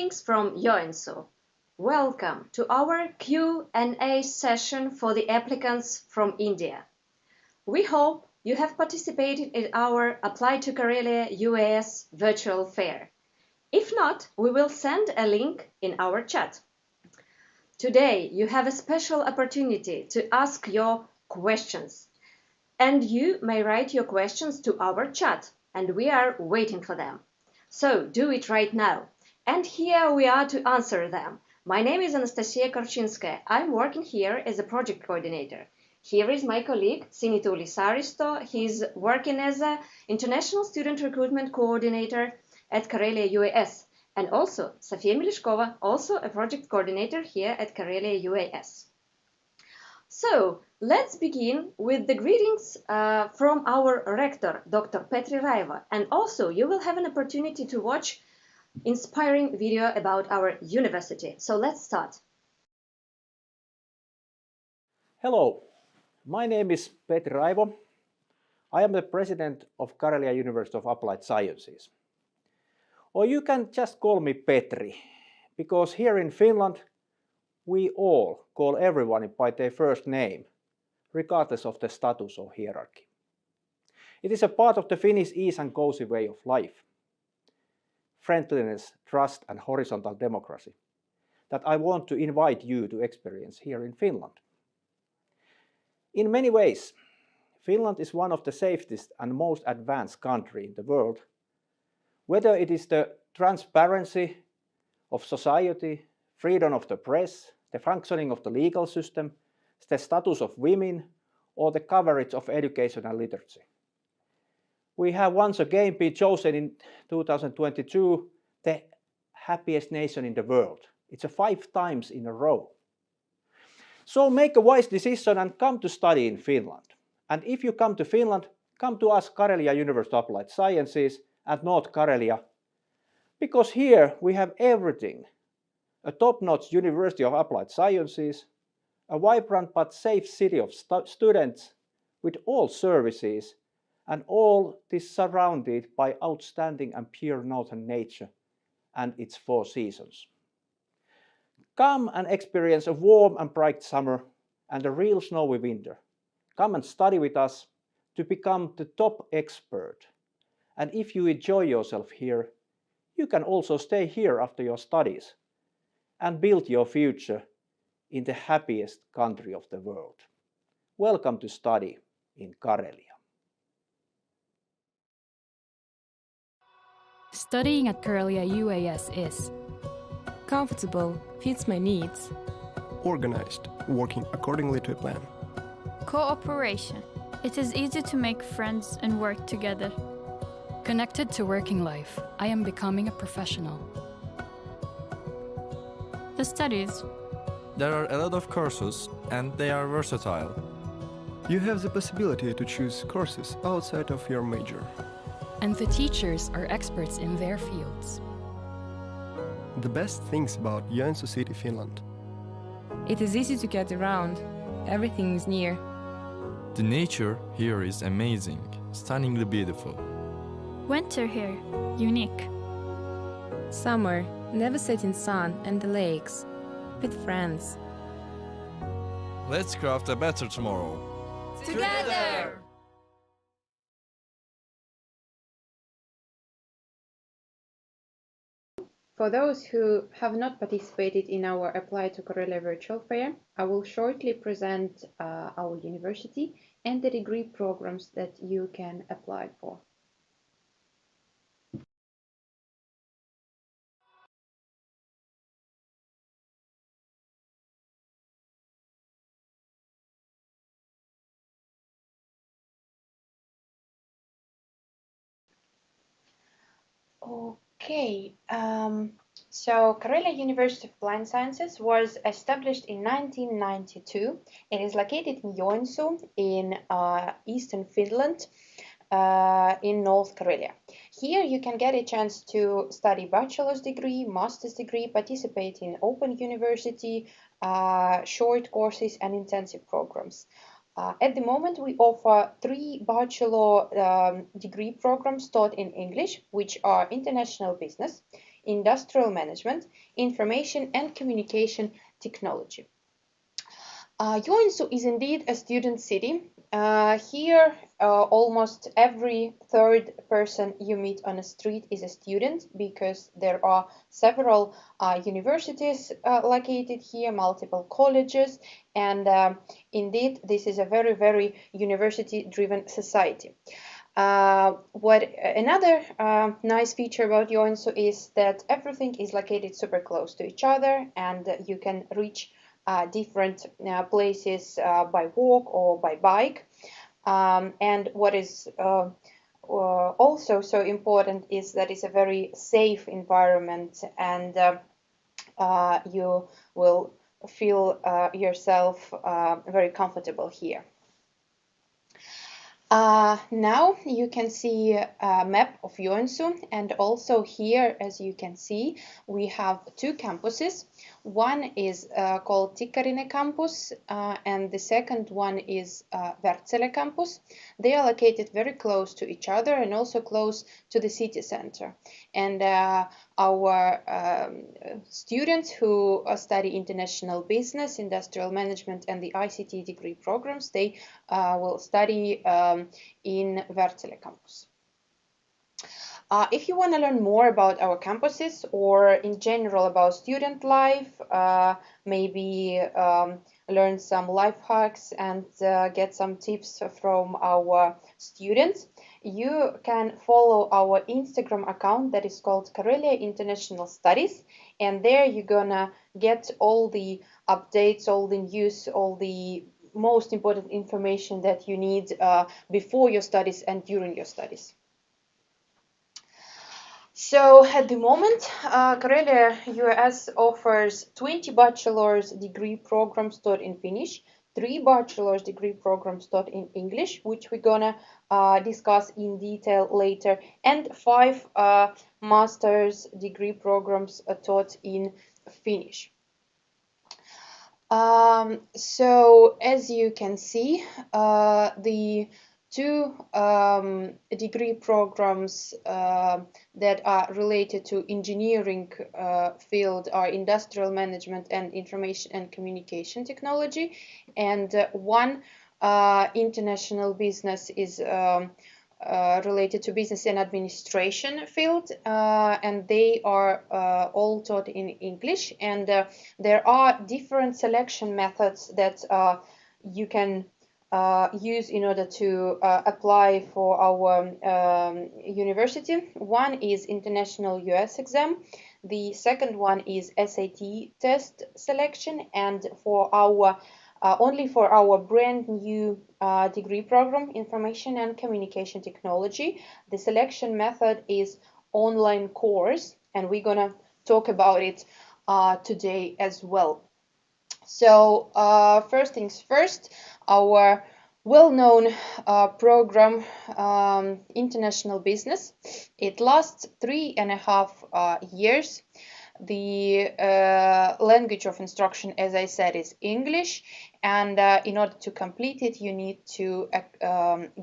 Greetings from Joensuu. Welcome to our Q&A session for the applicants from India. We hope you have participated in our Apply to Karelia UAS virtual fair. If not, we will send a link in our chat. Today you have a special opportunity to ask your questions. And you may write your questions to our chat, and we are waiting for them. So do it right now. And here we are to answer them. My name is Anastasia Korchinskaya. I'm working here as a project coordinator. Here is my colleague, Sinituli Saristo. He's working as an international student recruitment coordinator at Karelia UAS. And also Sofia Milishkova, also a project coordinator here at Karelia UAS. So let's begin with the greetings from our rector, Dr. Petri Raiva. And also you will have an opportunity to watch inspiring video about our university. So let's start. Hello, my name is Petri Raivo. I am the president of Karelia University of Applied Sciences. Or you can just call me Petri, because here in Finland we all call everyone by their first name, regardless of the status or hierarchy. It is a part of the Finnish ease and cozy way of life. Friendliness, trust and horizontal democracy that I want to invite you to experience here in Finland. In many ways, Finland is one of the safest and most advanced countries in the world, whether it is the transparency of society, freedom of the press, the functioning of the legal system, the status of women, or the coverage of education and literacy. We have once again been chosen in 2022 the happiest nation in the world. It's 5 times in a row. So make a wise decision and come to study in Finland. And if you come to Finland, come to us Karelia University of Applied Sciences at North Karelia, because here we have everything. A top-notch University of Applied Sciences, a vibrant but safe city of students with all services, and all this surrounded by outstanding and pure northern nature and its 4 seasons. Come and experience a warm and bright summer and a real snowy winter. Come and study with us to become the top expert. And if you enjoy yourself here, you can also stay here after your studies and build your future in the happiest country of the world. Welcome to study in Karelia. Studying at Karelia UAS is comfortable, fits my needs, organized, working accordingly to a plan. Cooperation. It is easy to make friends and work together. connected to working life. I am becoming a professional. The studies. There are a lot of courses and they are versatile. You have the possibility to choose courses outside of your major. And the teachers are experts in their fields. The best things about Joensuu City, Finland. it is easy to get around, everything is near. The nature here is amazing, stunningly beautiful. Winter here, unique. Summer, never setting sun and the lakes, with friends. Let's craft a better tomorrow. Together! For those who have not participated in our Apply to Karelia virtual fair, I will shortly present our university and the degree programs that you can apply for. Okay, so Karelia University of Applied Sciences was established in 1992. It is located in Joensuu in eastern Finland, in North Karelia. Here you can get a chance to study bachelor's degree, master's degree, participate in open university, short courses and intensive programs. At the moment, we offer 3 bachelor degree programs taught in English, which are international business, Industrial Management, Information and Communication Technology. Joensuu is indeed a student city. Here, almost every third person you meet on the street is a student, because there are several universities located here, multiple colleges, and indeed this is a very, very university-driven society. Another nice feature about Joensuu is that everything is located super close to each other, and you can reach different places by walk or by bike. And what is also so important is that it's a very safe environment, and you will feel yourself very comfortable here. Now you can see a map of Joensuu, and also here, as you can see, we have two campuses. One is called Tikkarinen campus, and the second one is Wärtsilä campus. They are located very close to each other and also close to the city center. And our students who study international business, industrial management, and the ICT degree programs, they will study in Wärtsilä campus. If you want to learn more about our campuses, or in general about student life, maybe learn some life hacks and get some tips from our students, you can follow our Instagram account that is called Karelia International Studies, and there you're gonna get all the updates, all the news, all the most important information that you need before your studies and during your studies. So at the moment, Karelia UAS offers 20 bachelor's degree programs taught in Finnish, 3 bachelor's degree programs taught in English, which we're gonna discuss in detail later, and 5 master's degree programs taught in Finnish. So as you can see, the 2 degree programs that are related to engineering field are industrial management and information and communication technology, and 1 international business is related to business and administration field, and they are all taught in English, and there are different selection methods that you can use in order to apply for our university. One is International US exam, the second one is SAT test selection, and for our only for our brand new degree program, Information and Communication Technology, the selection method is online course, and we're gonna talk about it today as well. So first things first, our well-known program, International Business. It lasts 3.5 years. The language of instruction, as I said, is English, and in order to complete it, you need to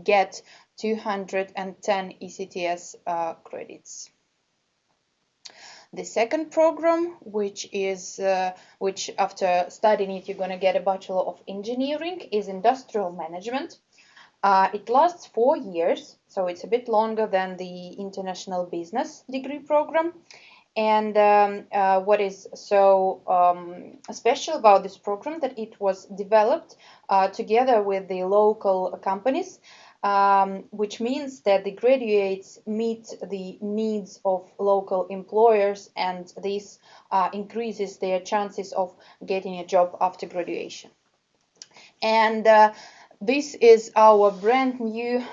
get 210 ECTS credits. The second program, which after studying it you're going to get a Bachelor of Engineering, is Industrial Management. It lasts 4 years, so it's a bit longer than the International Business degree program. And what is so special about this program, that it was developed together with the local companies, which means that the graduates meet the needs of local employers, and this increases their chances of getting a job after graduation. And this is our brand new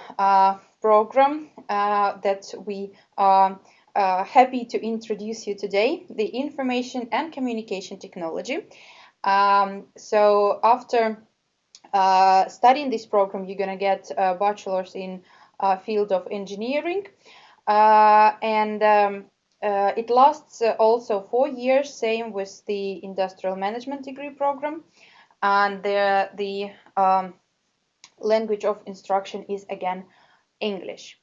program that we are happy to introduce you today, the Information and Communication Technology. So after studying this program, you're gonna get a bachelor's in field of engineering, and it lasts also 4 years, same with the Industrial Management degree program, and the language of instruction is again English.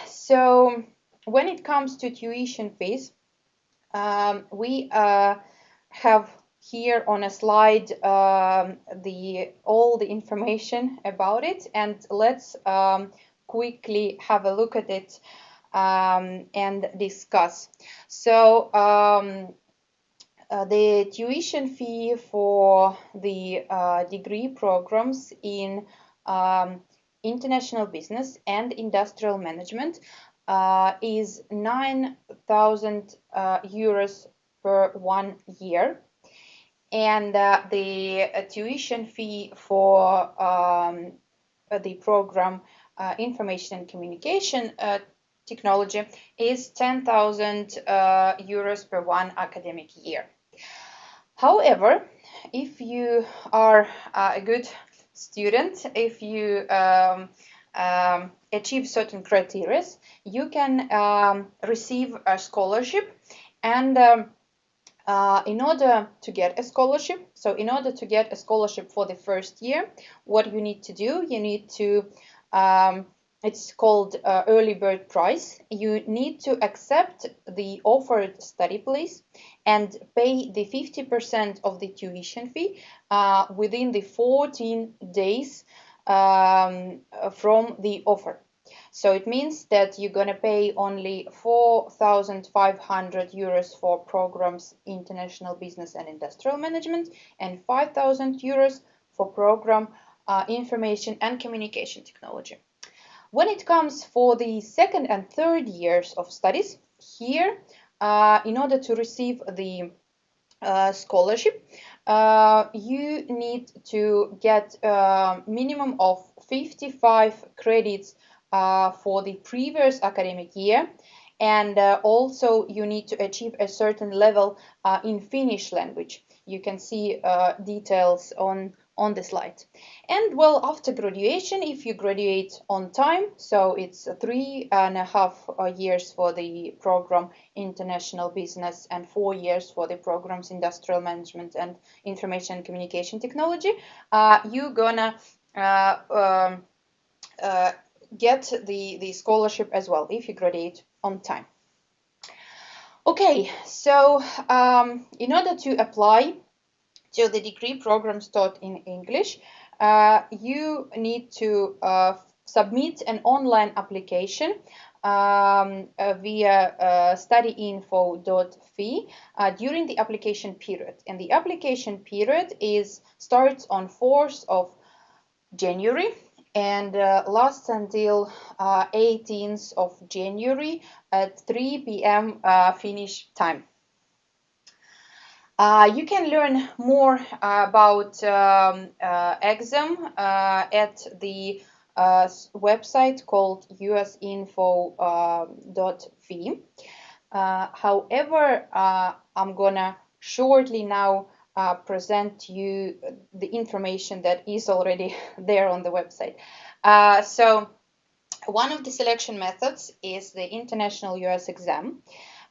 So when it comes to tuition fees, we have here on a slide all the information about it, and let's quickly have a look at it and discuss. So the tuition fee for the degree programs in international business and industrial management is 9,000 euros per 1 year. And the tuition fee for the program Information and Communication Technology is 10,000 euros per 1 academic year. However, if you are a good student, if you achieve certain criteria, you can receive a scholarship. And in order to get a scholarship, for the first year, what you need to do, you need to, it's called early bird price. You need to accept the offered study place and pay the 50% of the tuition fee within the 14 days from the offer. So it means that you're going to pay only 4,500 euros for programs International Business and Industrial Management and 5,000 euros for program Information and Communication Technology. When it comes for the second and third years of studies, here, in order to receive the scholarship, you need to get a minimum of 55 credits for the previous academic year, and also you need to achieve a certain level in Finnish language. You can see details on the slide. And well, after graduation, if you graduate on time, so it's 3.5 years for the program International Business and 4 years for the programs Industrial Management and Information and Communication Technology, you're gonna get the scholarship as well if you graduate on time. Okay, so in order to apply to the degree programs taught in English, you need to submit an online application via studyinfo.fi during the application period. And the application period starts on 4th of January and lasts until 18th of January at 3 p.m. Finnish time. You can learn more about exam at the website called usinfo.fi. However, I'm gonna shortly now present to you the information that is already there on the website. So one of the selection methods is the International UAS exam.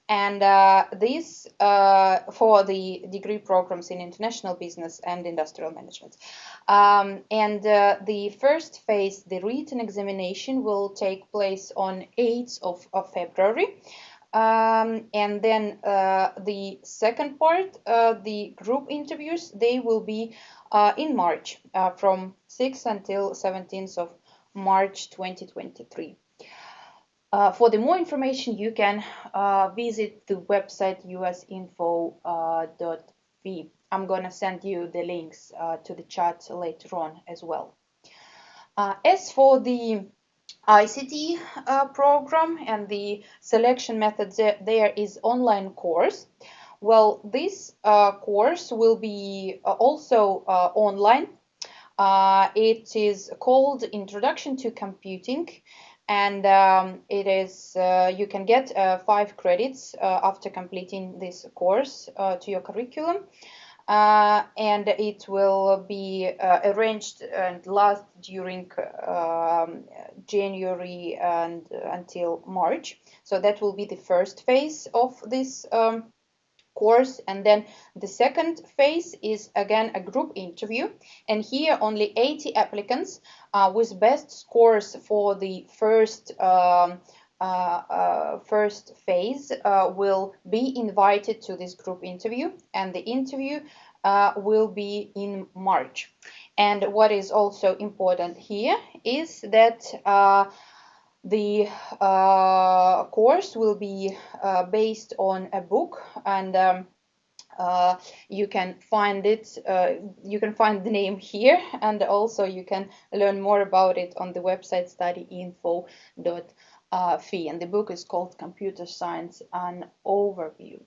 And this for the degree programs in international business and industrial management. The first phase, the written examination, will take place on 8th of February. And then the second part, the group interviews, they will be in March, from 6th until 17th of March 2023. For the more information, you can visit the website usinfo.fi. I'm gonna send you the links to the chat later on as well. As for the ICT program and the selection method, there is online course. Well, this course will be also online. It is called Introduction to Computing. And it is you can get 5 credits after completing this course to your curriculum, and it will be arranged and last during January and until March. So that will be the first phase of this course, and then the second phase is again a group interview, and here only 80 applicants with best scores for the first first phase will be invited to this group interview, and the interview will be in March. And what is also important here is that the course will be based on a book, and you can find it. You can find the name here, and also you can learn more about it on the website studyinfo.fi. And the book is called Computer Science: An Overview.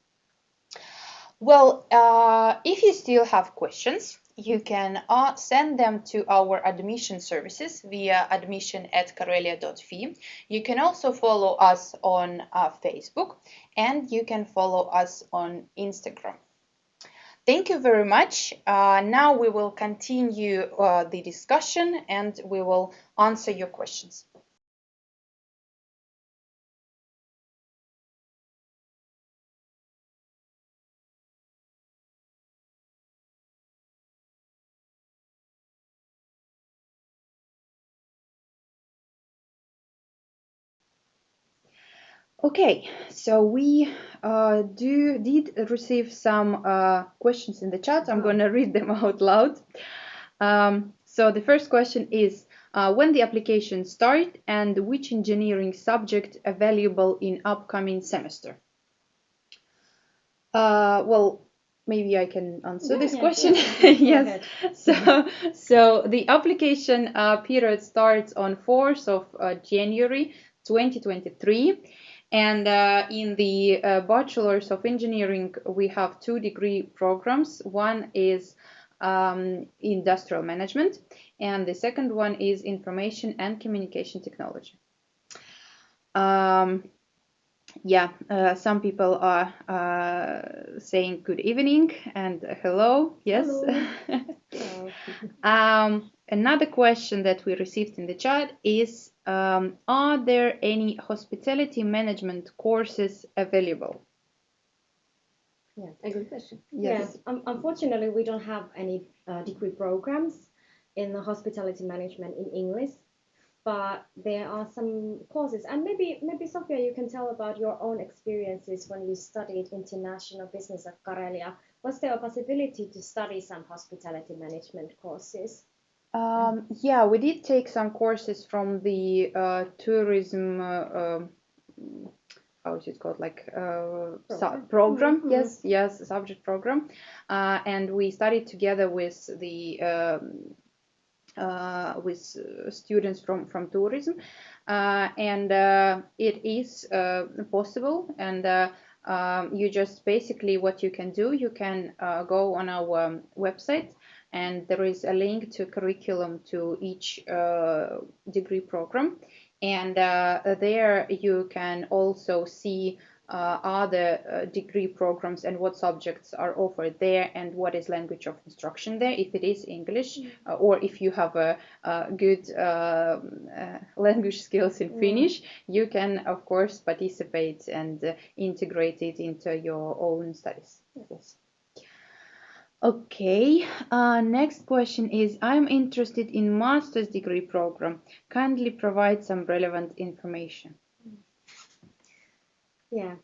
Well, if you still have questions, you can send them to our admission services via admission@karelia.fi. You can also follow us on Facebook, and you can follow us on Instagram. Thank you very much. Now we will continue the discussion, and we will answer your questions. Okay, so we did receive some questions in the chat. I'm going to read them out loud. So the first question is, when the application start and which engineering subject available in upcoming semester? Well, maybe I can answer this question. Yes. So the application period starts on 4th of January 2023. And in the Bachelor's of Engineering, we have 2 degree programs. One is Industrial Management, and the second one is Information and Communication Technology. Some people are saying good evening and hello. Yes. Hello. Another question that we received in the chat is, are there any hospitality management courses available? Yeah, a good question. Yes. Unfortunately, we don't have any degree programs in the hospitality management in English, but there are some courses. And maybe Sofia, you can tell about your own experiences when you studied international business at Karelia. Was there a possibility to study some hospitality management courses? Yeah, we did take some courses from the tourism, how is it called, like program? Yes, subject program, and we studied together with the students from tourism, and it is possible. And you just basically, what you can do, you can go on our website, and there is a link to curriculum to each degree program, and there you can also see other degree programs and what subjects are offered there, and what is language of instruction there, if it is English, or if you have a good language skills in Finnish, you can of course participate and integrate it into your own studies. Yes. Okay, next question is, I'm interested in master's degree program. Kindly provide some relevant information. Yeah,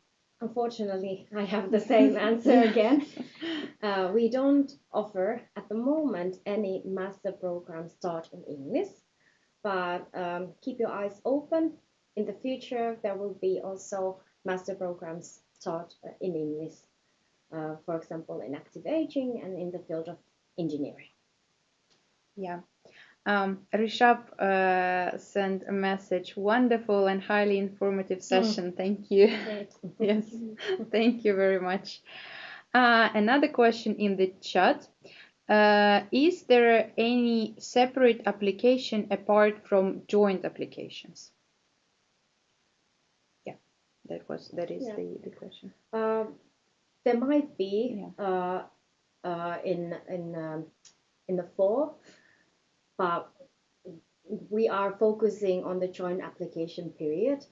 unfortunately, I have the same answer again. We don't offer at the moment any master programs taught in English, but keep your eyes open. In the future, there will be also master programs taught in English. For example, in active aging and in the field of engineering. Yeah. Rishabh sent a message. Wonderful and highly informative session. Thank you. Yes, thank you very much. Another question in the chat. Is there any separate application apart from joint applications? Yeah, that is the question. There might be in the fall, but we are focusing on the joint application period,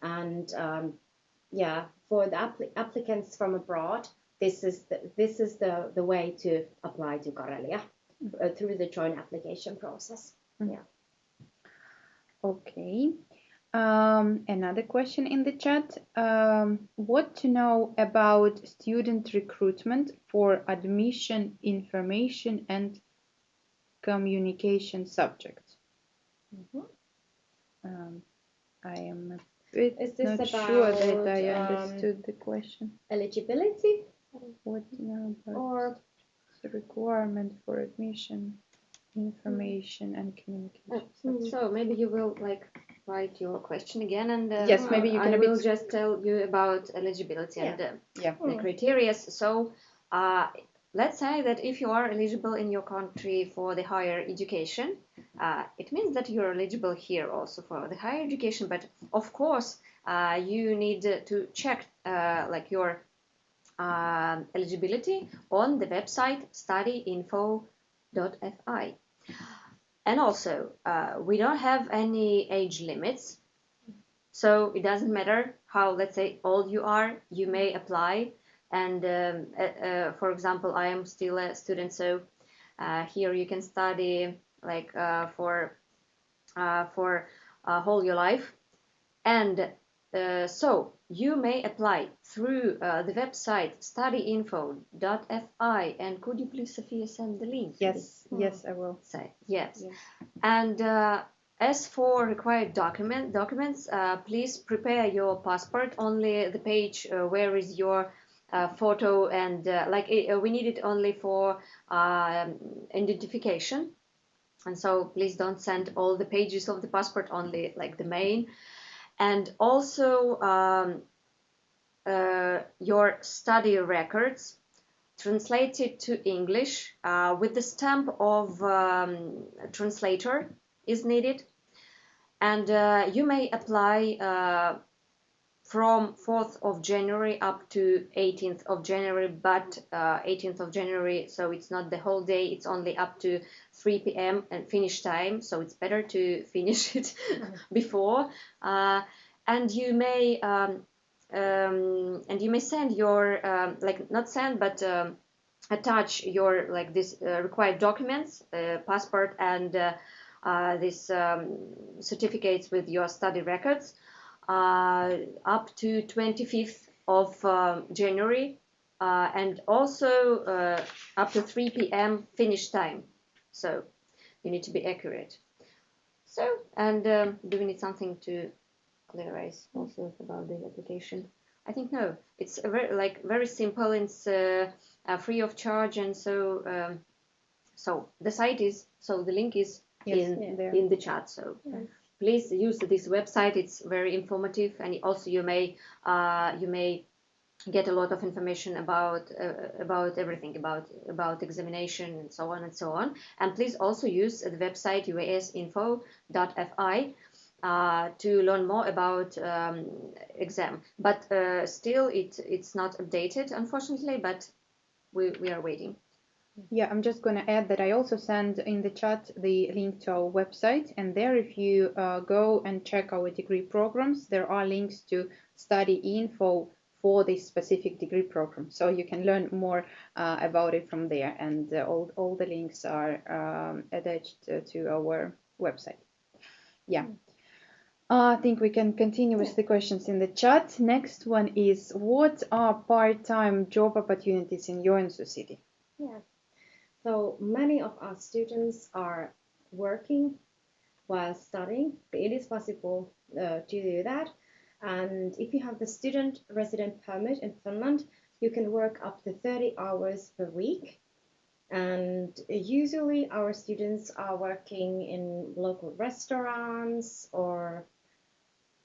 and for the applicants from abroad, this is the way to apply to Karelia through the joint application process. Yeah. Okay. Another question in the chat. What to know about student recruitment for admission information and communication subject? I am a bit Is this not sure that about, I understood the question. eligibility? What to know about Or the requirement for admission information and communication subject? So maybe you will like write your question again, and Yes, maybe you can I a bit will just tell you about eligibility and the criteria. So let's say that if you are eligible in your country for the higher education, it means that you're eligible here also for the higher education. But of course, you need to check like your eligibility on the website studyinfo.fi. And also, we don't have any age limits, so it doesn't matter how, let's say, old you are, you may apply. And for example, I am still a student, so here you can study like for whole your life. And so you may apply through the website studyinfo.fi. And could you please, Sophia, send the link? Yes, yes, I will. Say yes. And as for required documents, please prepare your passport. Only the page where is your photo, and we need it only for identification. And so please don't send all the pages of the passport, only like the main. And also your study records translated to English with the stamp of translator is needed. And you may apply from 4th of January up to 18th of January, but 18th of January, so it's not the whole day, it's only up to 3 p.m. and finish time, so it's better to finish it before. And you may send your not send, but attach your like this required documents, passport, and this certificates with your study records up to 25th of January, and also up to 3 p.m. finish time. So you need to be accurate. So, and do we need something to clarify also about the application? I think no. It's very simple. It's free of charge, and so so the site is, so the link is in the chat. So please use this website. It's very informative, and also you may get a lot of information about everything, about examination and so on and so on. And please also use the website uasinfo.fi to learn more about exam. But still, it's not updated, unfortunately. But we are waiting. Yeah, I'm just going to add that I also send in the chat the link to our website, and there if you go and check our degree programs, there are links to study info for this specific degree program, so you can learn more about it from there, and all the links are attached to our website. Yeah. I think we can continue with the questions in the chat. Next one is, what are part-time job opportunities in Joensuu city? Yeah. So many of our students are working while studying. It is possible to do that. And if you have the student resident permit in Finland, you can work up to 30 hours per week. And usually our students are working in local restaurants or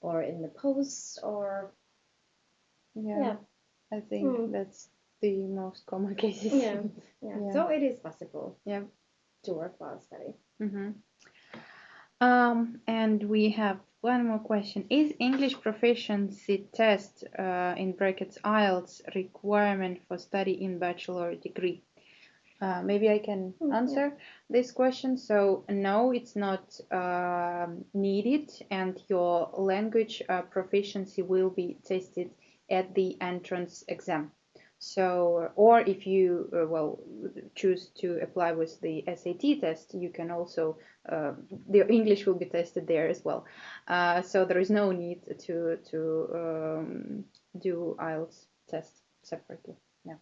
in the post, or I think that's the most common cases. Yeah. So it is possible to work while studying. And we have one more question. Is English proficiency test in brackets IELTS requirement for study in bachelor degree? Maybe I can answer this question. So no, it's not needed, and your language proficiency will be tested at the entrance exam. So, or if you choose to apply with the SAT test, you can also the English will be tested there as well. So there is no need to do IELTS test separately. Yeah.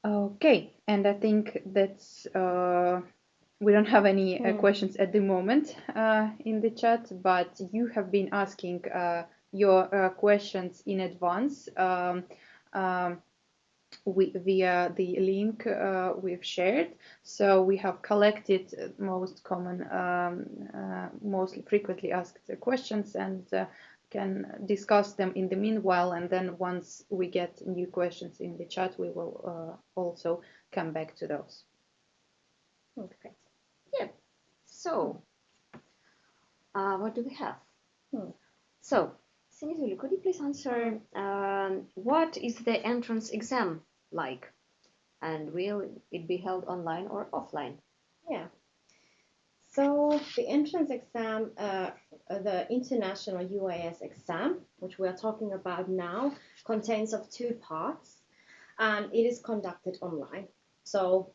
Okay, and I think that's we don't have any questions at the moment in the chat, but you have been asking your questions in advance via the link we've shared. So we have collected most common, most frequently asked questions and can discuss them in the meanwhile. And then once we get new questions in the chat, we will also come back to those. Okay. Yeah. So, what do we have? So, Sinizuli, could you please answer what is the entrance exam like? And will it be held online or offline? Yeah. So the entrance exam, the international UAS exam, which we are talking about now, contains of 2 parts, and it is conducted online. So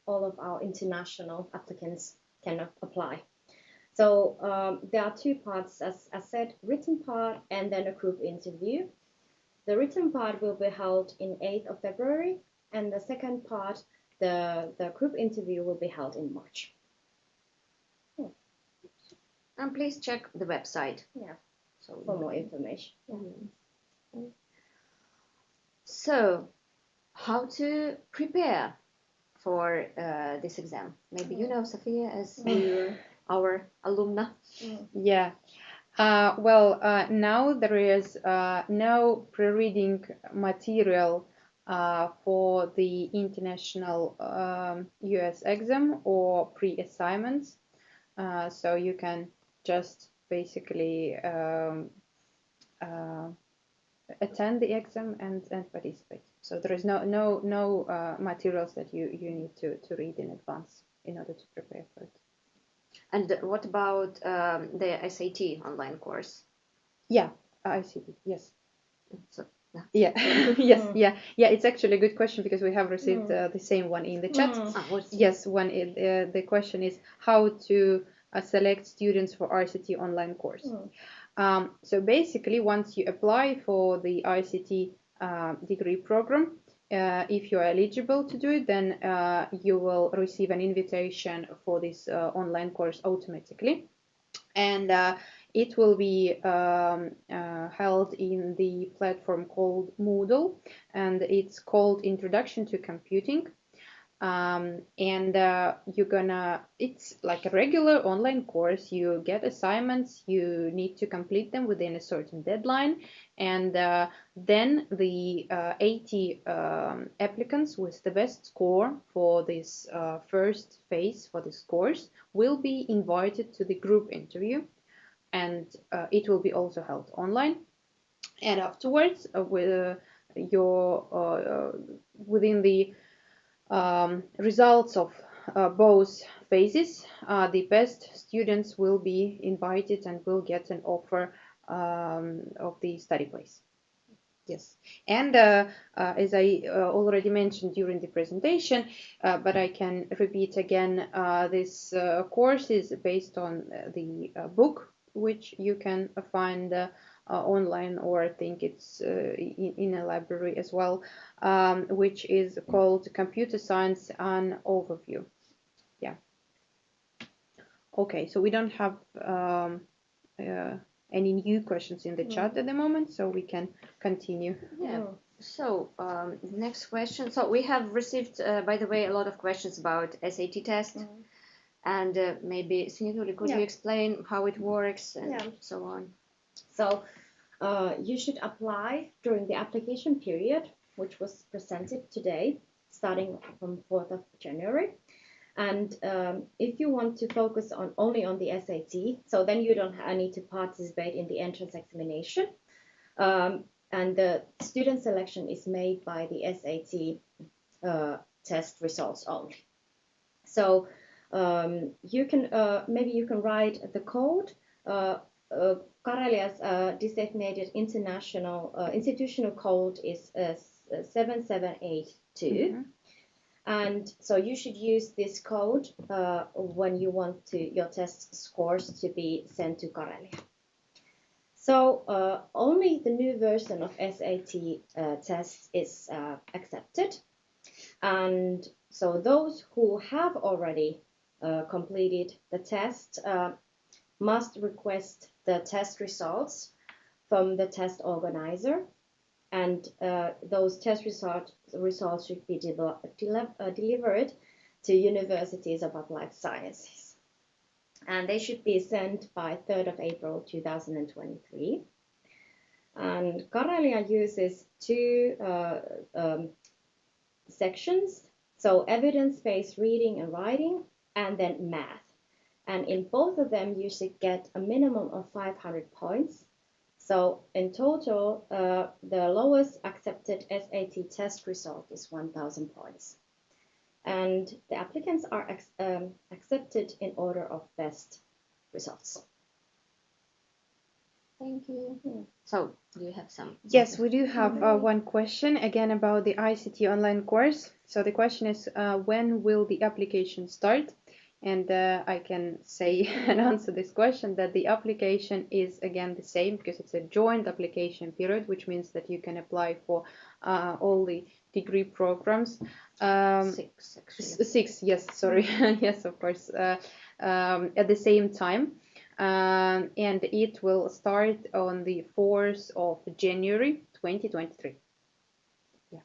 all of our international applicants can apply. So there are 2 parts, as I said, written part and then a group interview. The written part will be held in 8th of February, and the second part, the group interview, will be held in March. And please check the website. Yeah. So for more information. Yeah. So, how to prepare for this exam? Maybe you know, Sophia, as our alumna. Yeah. Now there is no pre-reading material for the international US exam or pre-assignments. So you can just basically attend the exam and participate. So there is no materials that you need to read in advance in order to prepare for it. And what about the SAT online course? Yeah, ICT, yes. So, yeah, yes, yeah. It's actually a good question because we have received the same one in the chat. Yes, the question is how to select students for ICT online course. So basically, once you apply for the ICT degree program, if you're eligible to do it, then you will receive an invitation for this online course automatically. And it will be held in the platform called Moodle, and it's called Introduction to Computing. It's like a regular online course. You get assignments, you need to complete them within a certain deadline, and then the 80 applicants with the best score for this first phase for this course will be invited to the group interview, and it will be also held online. And afterwards, within the results of both phases, the best students will be invited and will get an offer of the study place. Yes, and as I already mentioned during the presentation, but I can repeat again, this course is based on the book, which you can find online, or I think it's in a library as well, which is called Computer Science An Overview. Yeah. Okay, so we don't have any new questions in the chat at the moment, so we can continue. Yeah. So next question. So we have received, by the way, a lot of questions about SAT test, and maybe Sinizuli, could you explain how it works and so on? So you should apply during the application period, which was presented today, starting from 4th of January. And if you want to focus only on the SAT, so then you don't need to participate in the entrance examination. And the student selection is made by the SAT test results only. So you can maybe you can write the code Karelia's designated international institutional code is 7782. And so you should use this code when you want your test scores to be sent to Karelia. So only the new version of SAT tests is accepted. And so those who have already completed the test must request the test results from the test organizer. And those test results should be delivered to universities of applied sciences. And they should be sent by 3rd of April 2023. And Karelia uses two sections, so evidence-based reading and writing, and then math. And in both of them, you should get a minimum of 500 points. So in total, the lowest accepted SAT test result is 1,000 points. And the applicants are accepted in order of best results. Thank you. So, do you have some? Yes, we do have one question again about the ICT online course. So the question is, when will the application start? And I can say and answer this question that the application is again the same because it's a joint application period, which means that you can apply for all the degree programs. 6, actually. 6, yes, sorry. Yes, of course, at the same time. And it will start on the 4th of January 2023. Yeah.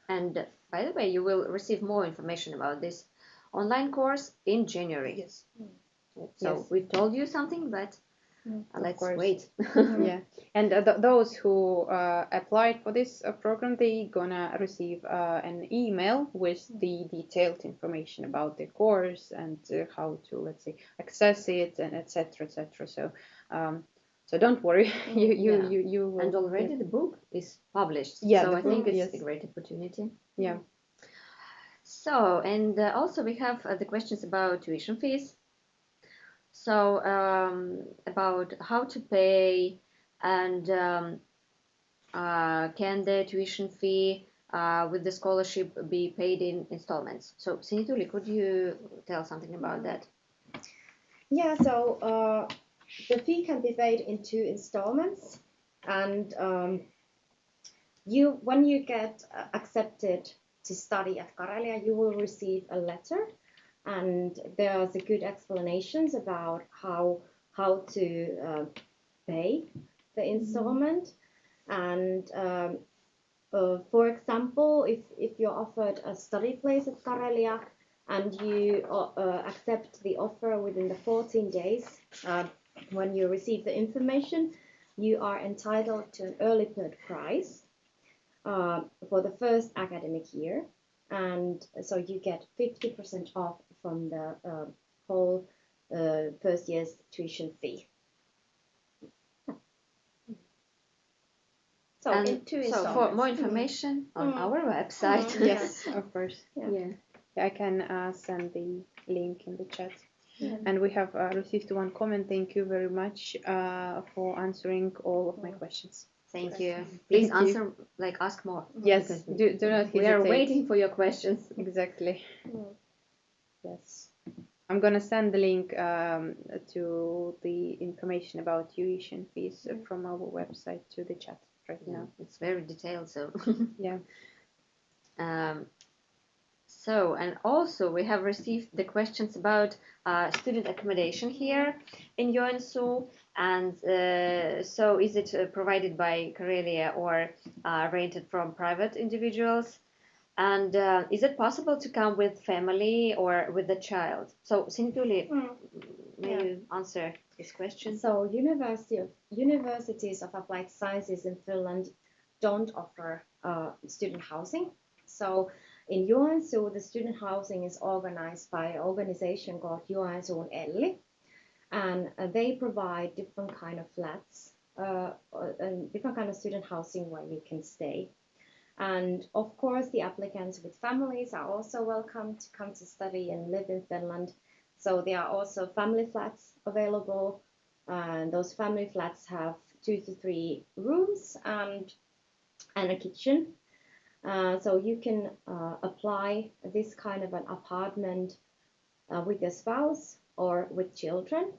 And by the way, you will receive more information about this online course in January. Yes. So yes. We've told you something, but let's wait. Yeah. And those who applied for this program, they gonna receive an email with the detailed information about the course and how to, let's say, access it and etc. etc. So so don't worry, you will. And already the book is published. Yeah, so I think it's yes. a great opportunity. Yeah. So, and also we have the questions about tuition fees. So, about how to pay and can the tuition fee with the scholarship be paid in installments? So, Sinituli, could you tell something about that? Yeah, so the fee can be paid in 2 installments. And when you get accepted to study at Karelia, you will receive a letter, and there's a good explanations about how to pay the installment. And for example, if you're offered a study place at Karelia and you accept the offer within the 14 days when you receive the information, you are entitled to an early bird prize for the first academic year, and so you get 50% off from the whole first year's tuition fee. So, so for more information on our website. Yes, of course. Yeah. I can send the link in the chat. And we have received one comment. Thank you very much for answering all of my questions. Thank you. Please answer, ask more. Yes, do not hesitate. We are waiting for your questions. Exactly. Yes. I'm going to send the link to the information about tuition fees from our website to the chat right now. It's very detailed, so. Yeah. So, and also we have received the questions about student accommodation here in Joensuu, and so is it provided by Karelia or rented from private individuals? And is it possible to come with family or with the child? So, Sinituli, may you answer this question? So, universities of applied sciences in Finland don't offer student housing. So, in Joensuu, the student housing is organized by an organization called Joensuun Elli, and they provide different kind of flats and different kind of student housing where you can stay. And of course, the applicants with families are also welcome to come to study and live in Finland. So there are also family flats available, And those family flats have 2 to 3 rooms and a kitchen. So you can apply this kind of an apartment with your spouse or with children.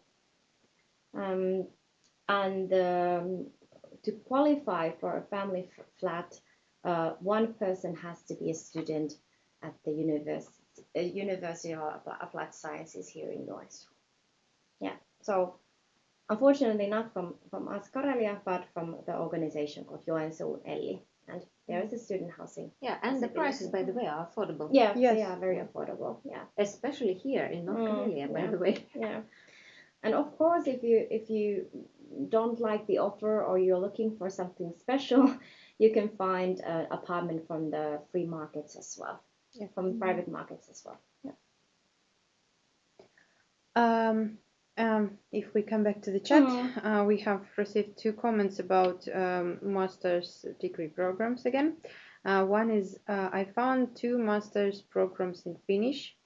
To qualify for a family flat, one person has to be a student at the University of Applied Sciences here in Joensuu. Yeah, so unfortunately not from us Karelia, but from the organization called Joensuu Elli, and there is a student housing. Yeah, and the prices, by the way, are affordable. Yeah, yes. They are very affordable. Yeah, especially here in North Karelia, by the way. Yeah, and of course, if you don't like the offer or you're looking for something special, you can find an apartment from the free markets as well. Yeah, from private markets as well. Yeah. If we come back to the chat, we have received 2 comments about master's degree programs again. One is I found 2 master's programs in Finnish.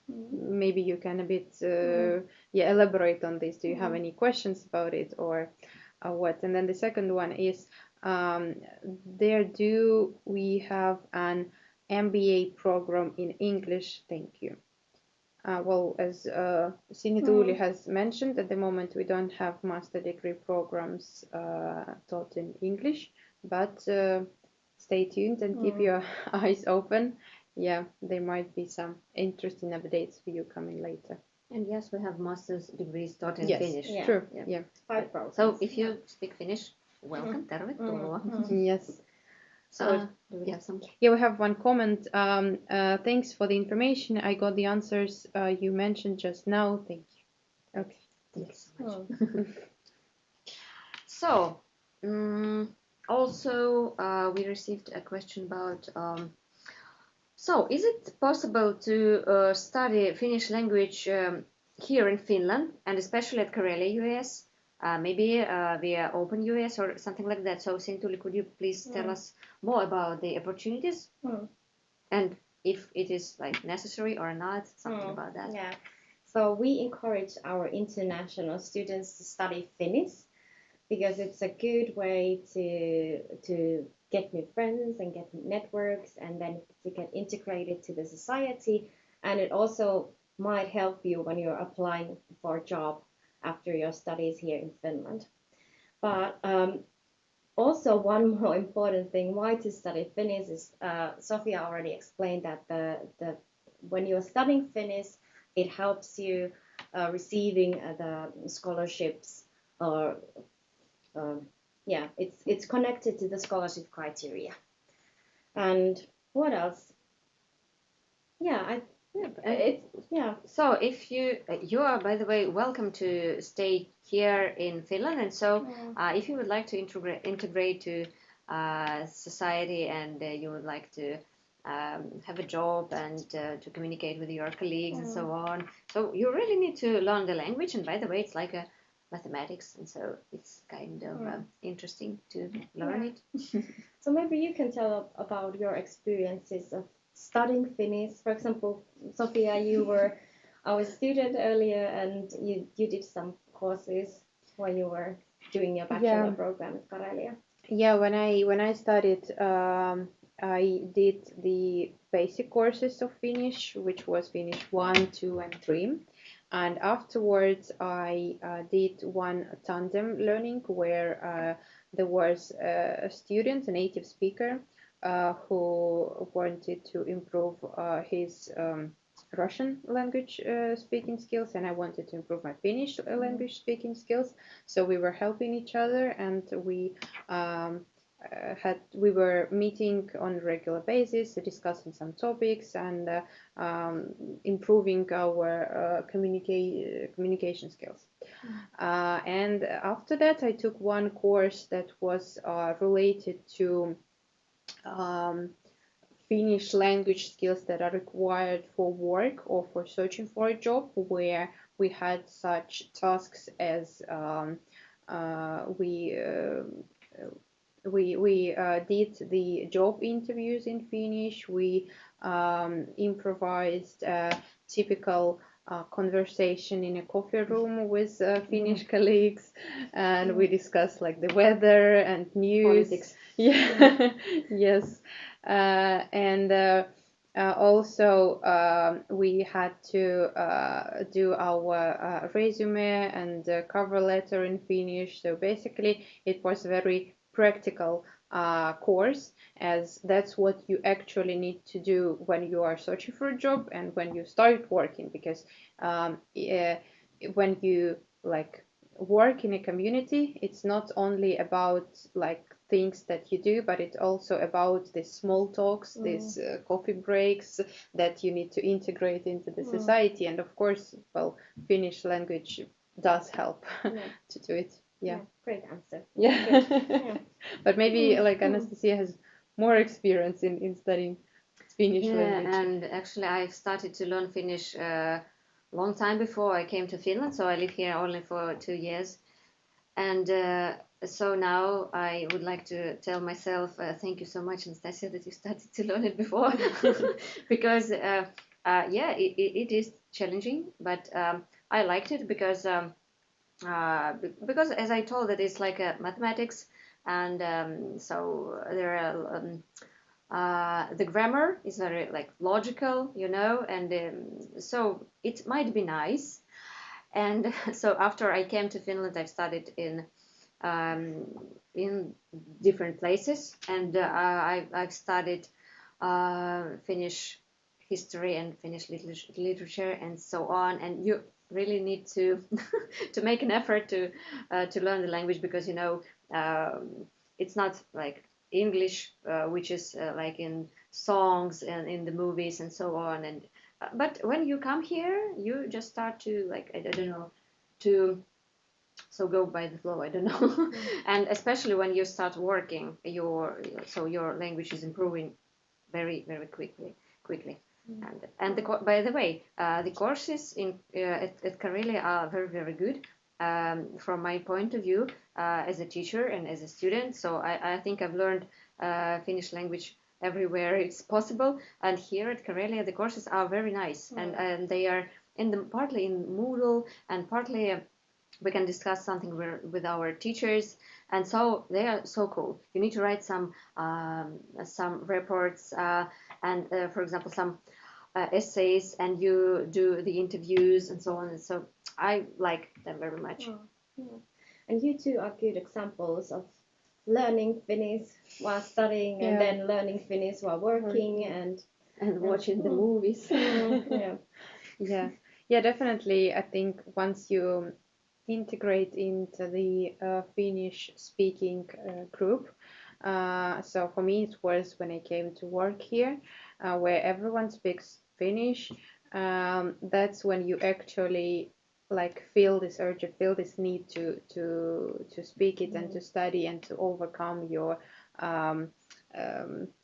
Maybe you can a bit elaborate on this. Do you have any questions about it or what? And then the second one is we have an MBA program in English? Thank you. Well, as Sinituli has mentioned, at the moment we don't have master degree programs taught in English, but stay tuned and keep your eyes open. Yeah, there might be some interesting updates for you coming later. And yes, we have master's degrees taught in yes, Finnish. Yeah. True. Yeah. 5 programs. So if you speak Finnish, welcome, tervetuloa. Yes. So do we have some? Yeah, we have one comment. Thanks for the information. I got the answers you mentioned just now. Thank you. Okay. Thank you so much. So, also we received a question about so is it possible to study Finnish language here in Finland and especially at Karelia UAS? Maybe via Open UAS or something like that. So Sintuli, could you please tell us more about the opportunities and if it is like necessary or not, something about that? Yeah. So we encourage our international students to study Finnish because it's a good way to get new friends and get networks and then to get integrated to the society. And it also might help you when you're applying for a job after your studies here in Finland. But also one more important thing why to study Finnish is Sofia already explained that the when you're studying Finnish, it helps you receiving the scholarships or it's connected to the scholarship criteria. And what else? So if you are, by the way, welcome to stay here in Finland, and so if you would like to integrate to society and you would like to have a job and to communicate with your colleagues and so on, so you really need to learn the language. And by the way, it's like a mathematics, and so it's kind of interesting to learn it. So maybe you can tell about your experiences of studying Finnish. For example, Sofia, you were our student earlier and you did some courses when you were doing your bachelor program at Karelia. Yeah, when I studied, I did the basic courses of Finnish, which was Finnish 1, 2, and 3. And afterwards, I did one tandem learning where there was a student, a native speaker, who wanted to improve his Russian language speaking skills, and I wanted to improve my Finnish language speaking skills. So we were helping each other, and we were meeting on a regular basis, discussing some topics and improving our communication skills. And after that, I took one course that was related to Finnish language skills that are required for work or for searching for a job, where we had such tasks as we did the job interviews in Finnish. We improvised typical conversation in a coffee room with Finnish colleagues, and we discussed like the weather and news. Politics. Yeah, yes, and also we had to do our resume and cover letter in Finnish. So basically, it was very practical course, as that's what you actually need to do when you are searching for a job and when you start working, because when you like work in a community, it's not only about like things that you do, but it's also about the small talks, these coffee breaks that you need to integrate into the society. And of course, well, Finnish language does help to do it. Yeah. Great answer. Yeah. Yeah. But maybe like Anastasia has more experience in studying Finnish language. And actually I started to learn Finnish long time before I came to Finland, so I live here only for 2 years. And so now I would like to tell myself, thank you so much, Anastasia, that you started to learn it before. Because, it is challenging, but I liked it because as I told, it is like mathematics, and so there are the grammar is very like logical, and so it might be nice. And so after I came to Finland, I've studied in different places, and I've studied Finnish history and Finnish literature and so on. And you really need to to make an effort to learn the language, because it's not like English, which is like in songs and in the movies and so on. And but when you come here, you just start to like I don't know to go by the flow. I don't know. And especially when you start working, your language is improving very very quickly. And by the way, the courses in at Karelia are very very good from my point of view as a teacher and as a student. So I think I've learned Finnish language everywhere it's possible, and here at Karelia the courses are very nice, and they are partly in Moodle, and partly we can discuss something with our teachers, and so they are so cool. You need to write some reports and for example some essays, and you do the interviews and so on. And so I like them very much. And you two are good examples of learning Finnish while studying, and then learning Finnish while working and watching the movies. Yeah, definitely. I think once you integrate into the Finnish speaking group, so for me it was when I came to work here, where everyone speaks Finnish. That's when you actually like feel this urge, feel this need to speak it and to study and to overcome your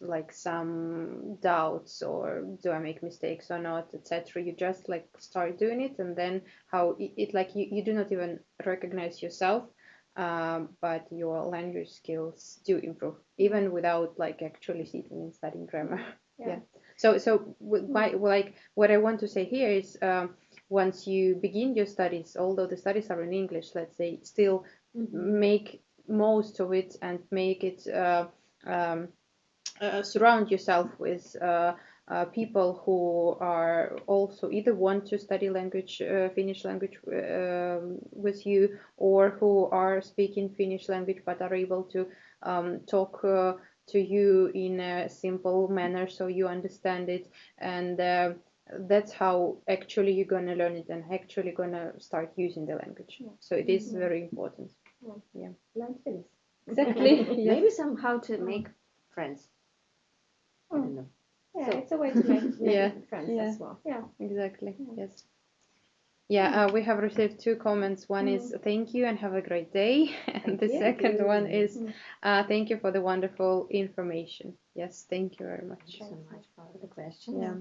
like some doubts, or do I make mistakes or not, etc. You just like start doing it, and then how it like you do not even recognize yourself, but your language skills do improve even without like actually sitting and studying grammar. So like what I want to say here is once you begin your studies, although the studies are in English, let's say, still make most of it and make it surround yourself with people who are also either want to study language, Finnish language with you, or who are speaking Finnish language but are able to talk to you in a simple manner so you understand it. And that's how actually you're going to learn it and actually going to start using the language. So it is very important. Learn Finnish. Exactly. Maybe somehow to make friends. I don't know. Yeah, it's a way to make friends as well. Yeah, exactly. Yes. Yeah, we have received 2 comments. One is thank you and have a great day. And the second one is thank you for the wonderful information. Yes, thank you very much. Thank you so much for the question. Yeah.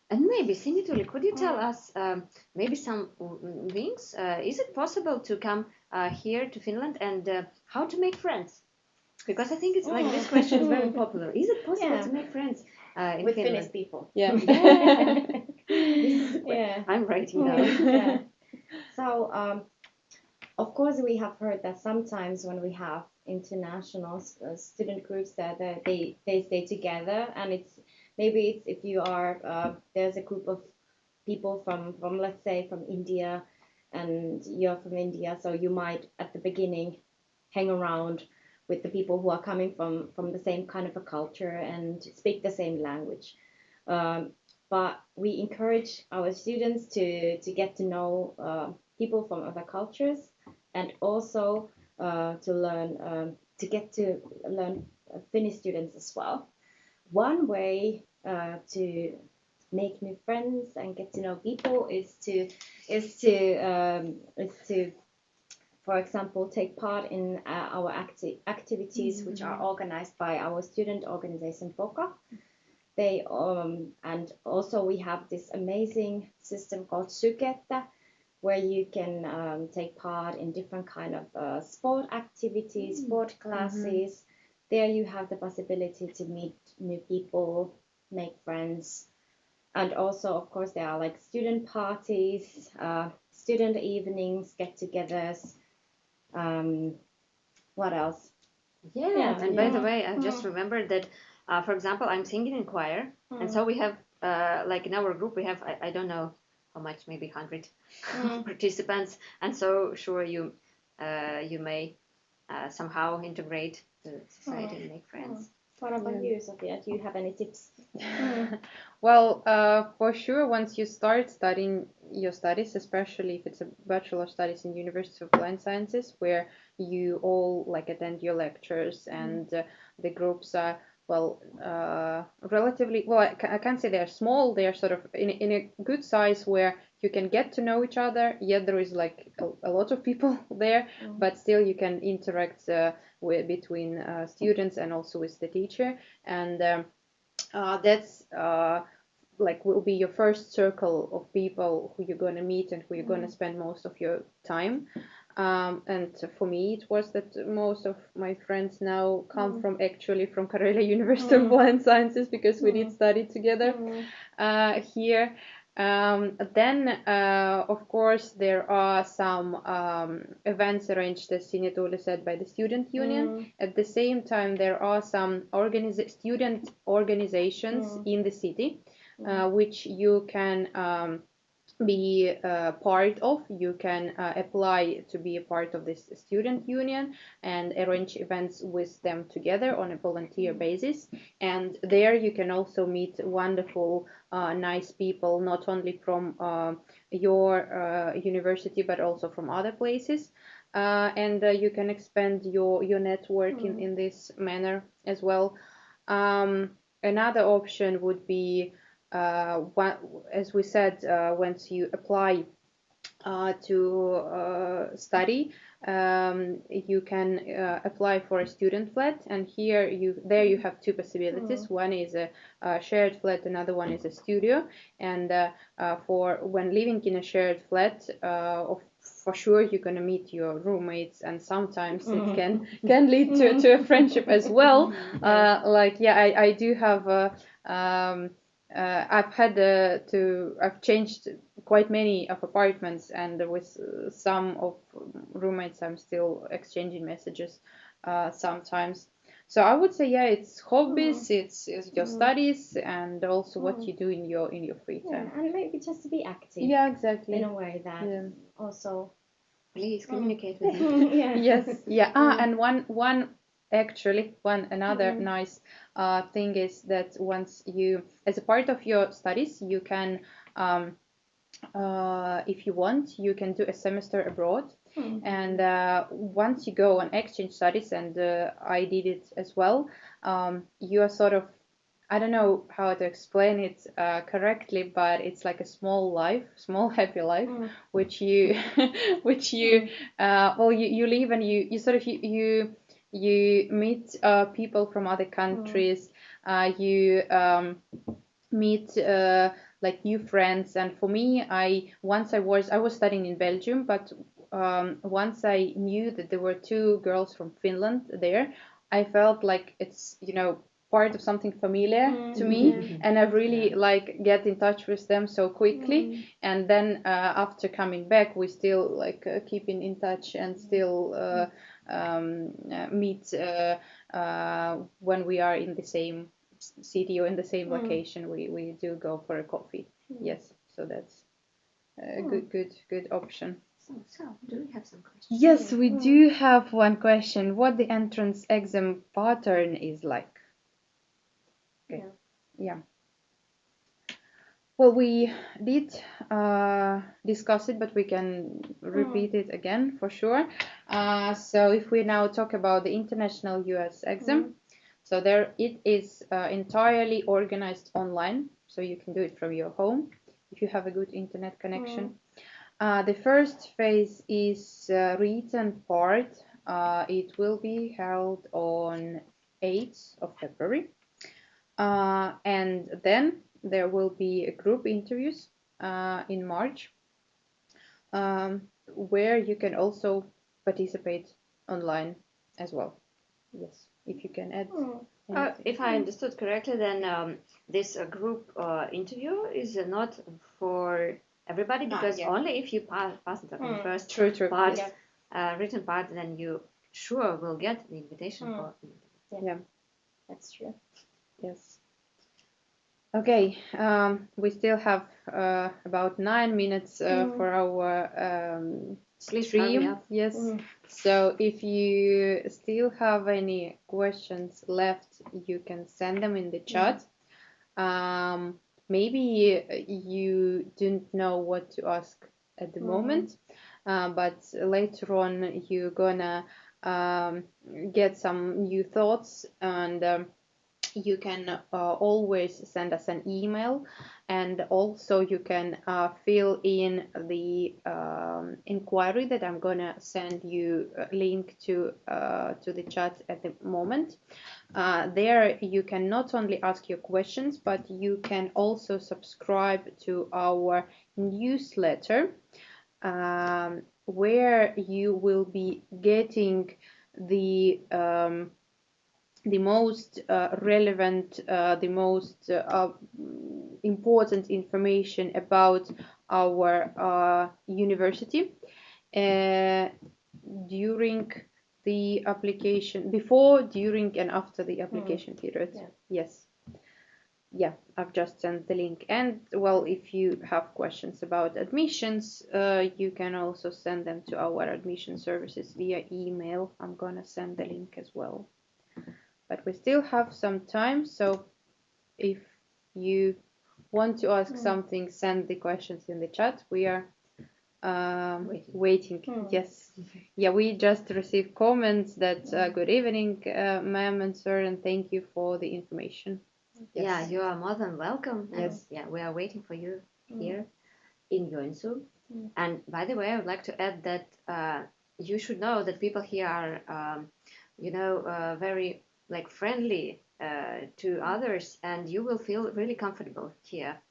And maybe, Sinituli, could you tell us maybe some things? Is it possible to come here to Finland, and how to make friends? Because I think it's like this question is very popular. Is it possible to make friends with Finland? Finnish people? Yeah. This is a Yeah. I'm writing down. Yeah. So, of course, we have heard that sometimes when we have international student groups that they stay together, and it's if you are there's a group of people from let's say from India, and you're from India, so you might at the beginning hang around with the people who are coming from the same kind of a culture and speak the same language. But we encourage our students to get to know people from other cultures, and also to get to learn Finnish students as well. One way to make new friends and get to know people is to for example take part in our activities which are organized by our student organization Poka. They and also we have this amazing system called Sykettä, where you can take part in different kind of sport activities, sport classes. There you have the possibility to meet new people, make friends, and also of course there are like student parties, student evenings, get-togethers. What else? Yeah, and by the way, I just remembered that, for example, I'm singing in choir, and so we have, like in our group, we have, I don't know how much, maybe 100 participants, and so sure you may somehow integrate the society and make friends. What about you, Sophia? Do you have any tips? Well, for sure, once you start studying your studies, especially if it's a bachelor studies in University of Applied Sciences, where you all like attend your lectures and the groups are relatively well. I can't say they're small. They're sort of in a good size where you can get to know each other. Yet there is like a lot of people there, but still you can interact between students and also with the teacher, and that's like will be your first circle of people who you're going to meet and who you're going to spend most of your time. And for me, it was that most of my friends now come from Karelia University of Applied Sciences, because we did study together here. Then, of course, there are some events arranged, as Sinja Tuuli said, by the student union. At the same time, there are some student organizations in the city, which you can be part of. You can apply to be a part of this student union and arrange events with them together on a volunteer basis. And there you can also meet wonderful, nice people, not only from your university, but also from other places. And you can expand your network in this manner as well. Another option would be, as we said, once you apply to study, you can apply for a student flat, and here you have two possibilities. One is a shared flat, another one is a studio. And for when living in a shared flat, for sure you're going to meet your roommates, and sometimes it can lead to a friendship as well. I do have I've changed quite many of apartments, and with some of roommates I'm still exchanging messages sometimes. So I would say, it's hobbies, it's your studies, and also what you do in your free time. And maybe just to be active. Yeah, exactly. In a way that also. Please communicate with me. Yes. Yeah. And another nice thing is that once you, as a part of your studies, you can, if you want, you can do a semester abroad. And once you go on exchange studies, and I did it as well, you are sort of, I don't know how to explain it correctly, but it's like a small happy life, which you you live, and you sort of you meet people from other countries, you meet like new friends. And for me, I was studying in Belgium, but once I knew that there were two girls from Finland there, I felt like it's part of something familiar to me, and I really like get in touch with them so quickly. And then after coming back, we still like keeping in touch and still meet when we are in the same city or in the same location. We do go for a coffee. Yes, so that's a good option. So, do we have some questions? Yes, we do have one question. What the entrance exam pattern is like? Okay. Yeah. Well, we did discuss it, but we can repeat it again for sure. So if we now talk about the international US exam, so there it is entirely organized online, so you can do it from your home if you have a good internet connection. The first phase is written part. It will be held on 8th of February. And then there will be a group interviews in March, where you can also participate online as well. Yes, if you can add. If I understood correctly, then this group interview is not for everybody, because only if you pass the first part, written part, then you sure will get the invitation for. Yeah, that's true. Yes. Okay, we still have about 9 minutes for our stream. Yes. So if you still have any questions left, you can send them in the chat. Maybe you didn't know what to ask at the moment, but later on you're gonna get some new thoughts, and you can always send us an email, and also you can fill in the inquiry that I'm gonna send you a link to the chat at the moment. There you can not only ask your questions, but you can also subscribe to our newsletter, where you will be getting the most relevant, the most important information about our university during the application, before, during, and after the application period. Yes. Yeah, I've just sent the link. And well, if you have questions about admissions, you can also send them to our admission services via email. I'm gonna send the link as well. But we still have some time, so if you want to ask something, send the questions in the chat. We are waiting. Yes. Yeah, we just received comments that good evening, ma'am and sir, and thank you for the information. Yes. Yeah, you are more than welcome. Yes. Yeah, we are waiting for you here in Joensuu. And by the way, I would like to add that you should know that people here are, very like friendly to others, and you will feel really comfortable here.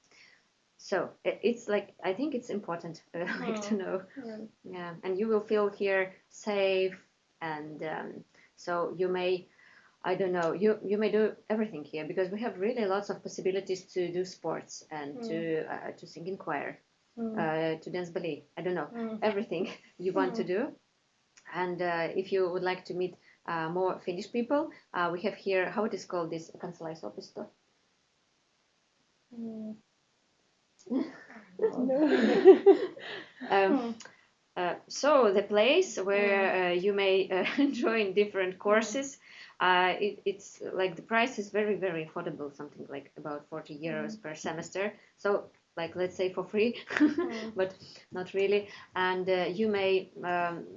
So it's like, I think it's important like to know. Yeah, and you will feel here safe, and so you may, I don't know, you may do everything here, because we have really lots of possibilities to do sports and to sing in choir, to dance ballet. I don't know, everything you want to do. And if you would like to meet more Finnish people, we have here, how it is called, this kansalaisopisto. So the place where you may join different courses, it's like the price is very, very affordable, something like about 40 euros per semester. So like, let's say for free, but not really. And you may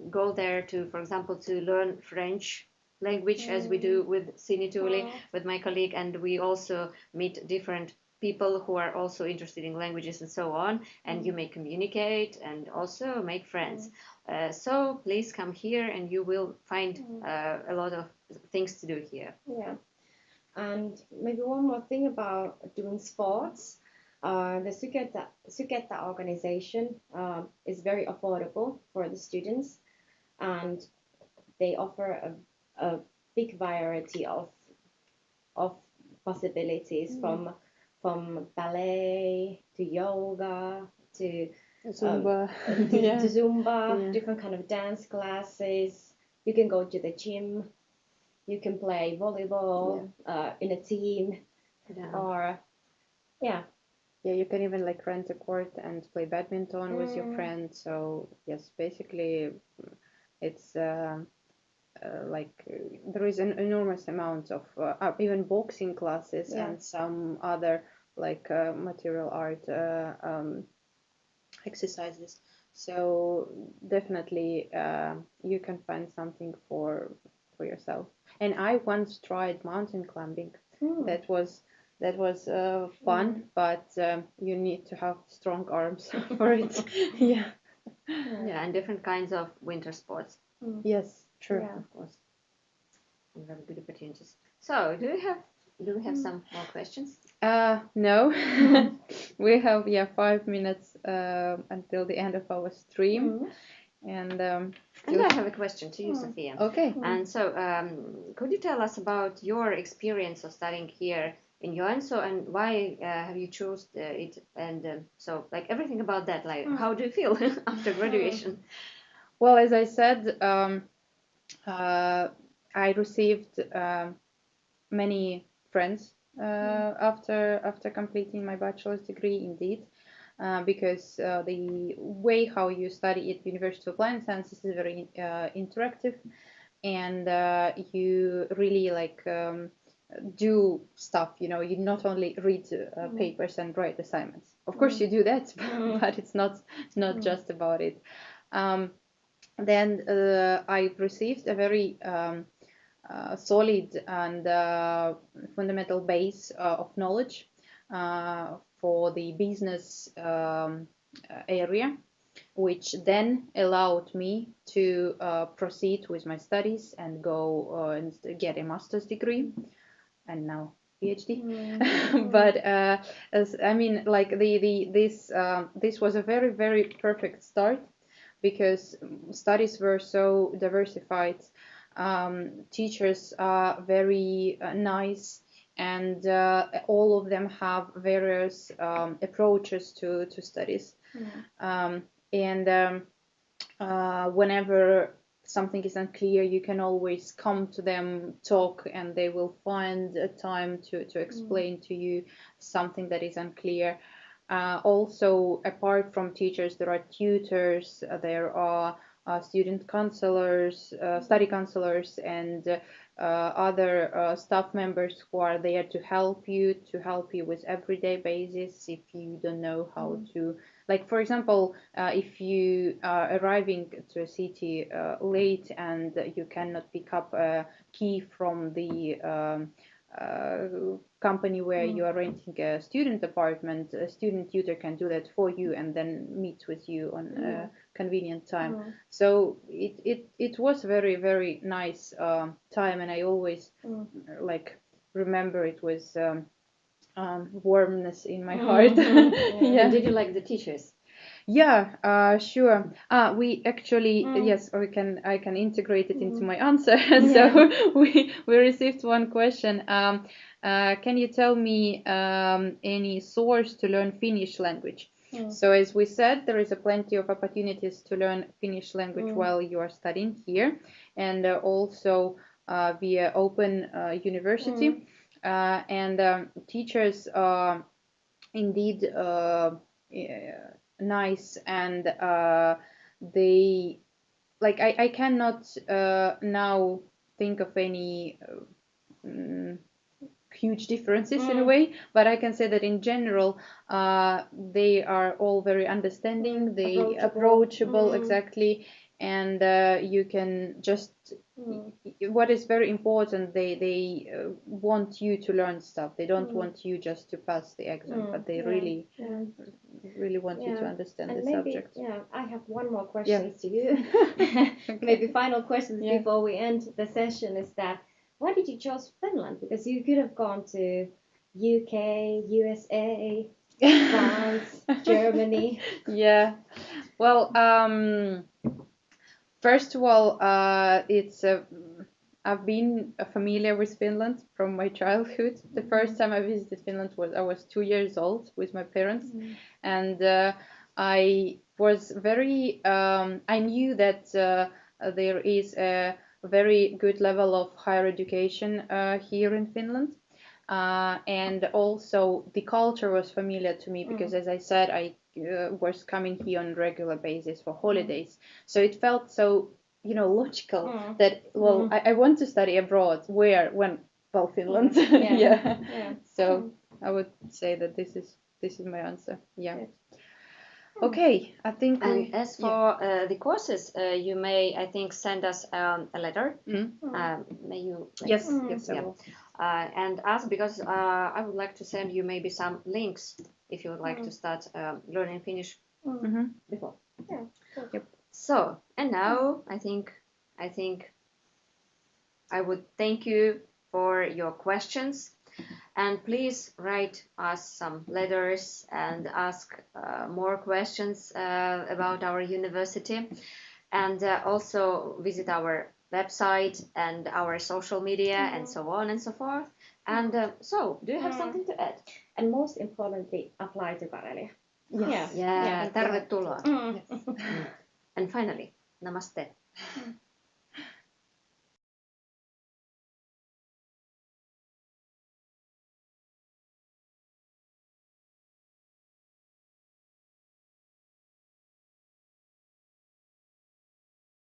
go there to, for example, to learn French language, as we do with Sinituli, with my colleague, and we also meet different people who are also interested in languages and so on, and you may communicate and also make friends. So please come here, and you will find a lot of things to do here. Yeah, and maybe one more thing about doing sports. The Suketta organization is very affordable for the students, and they offer a big variety of possibilities from ballet to yoga to Zumba. to Zumba, Yeah. different kind of dance classes. You can go to the gym. You can play volleyball in a team, or Yeah, you can even like rent a court and play badminton with your friends. So yes, basically, it's there is an enormous amount of even boxing classes and some other like material art exercises. So definitely you can find something for yourself. And I once tried mountain climbing. That was fun, but you need to have strong arms for it. Yeah. Yeah, and different kinds of winter sports. Yes, true, of course. And very good opportunities. So, do we have some more questions? No. We have 5 minutes until the end of our stream. And I have a question to you, Sophia. Okay. And so, could you tell us about your experience of studying here in Joensuu, and why have you chose it? And so, like everything about that, like how do you feel after graduation? Well, as I said, I received many friends after completing my bachelor's degree, indeed. Because the way how you study at University of Applied Sciences is very interactive, and you really like do stuff. You not only read papers and write assignments. Of course, you do that, but it's not just about it. Then I received a very solid and fundamental base of knowledge for the business area, which then allowed me to proceed with my studies and go and get a master's degree, and now PhD. But this was a very, very perfect start, because studies were so diversified. Teachers are very nice, and all of them have various approaches to studies. Whenever something is unclear, you can always come to them, talk, and they will find a time to explain to you something that is unclear. Also, apart from teachers, there are tutors, there are student counselors, study counselors, and other staff members who are there to help you with everyday basis if you don't know how to. Like, for example, if you are arriving to a city late and you cannot pick up a key from the company where you are renting a student apartment, a student tutor can do that for you and then meet with you on a convenient time. So it was very, very nice time, and I always like remember it was warmness in my heart. Yeah. Did you like the teachers? Yeah, sure. We actually, yes, I can integrate it into my answer. So we received one question. Can you tell me any source to learn Finnish language? So as we said, there is a plenty of opportunities to learn Finnish language while you are studying here, and also via Open University. And teachers are indeed nice, and they like I cannot now think of any huge differences in a way, but I can say that in general they are all very understanding, they approachable exactly, and you can just what is very important, they want you to learn stuff. They don't want you just to pass the exam, but they really want you to understand and the maybe, subject. I have one more question to you. Maybe final questions before we end the session is that why did you choose Finland? Because you could have gone to UK, USA, France, Germany. Yeah. Well, first of all, it's I've been familiar with Finland from my childhood. The first time I visited Finland I was 2 years old with my parents, and I was very. I knew that there is a very good level of higher education here in Finland, and also the culture was familiar to me because, as I said, I was coming here on a regular basis for holidays, so it felt so logical that I want to study abroad. Where? When? Well, Finland. Yeah. So I would say that this is my answer. Yeah. Okay, I think. And as for the courses, you may, I think, send us a letter. May you? Yes. Yes, I will. And ask, because I would like to send you maybe some links if you would like to start learning Finnish before. Yeah. Yep. So, and now I think I would thank you for your questions, and please write us some letters and ask more questions about our university, and also visit our website and our social media and so on and so forth. And so, do you have something to add? And most importantly, apply to Karelia. Yes. Yeah, tervetuloa. And finally, namaste.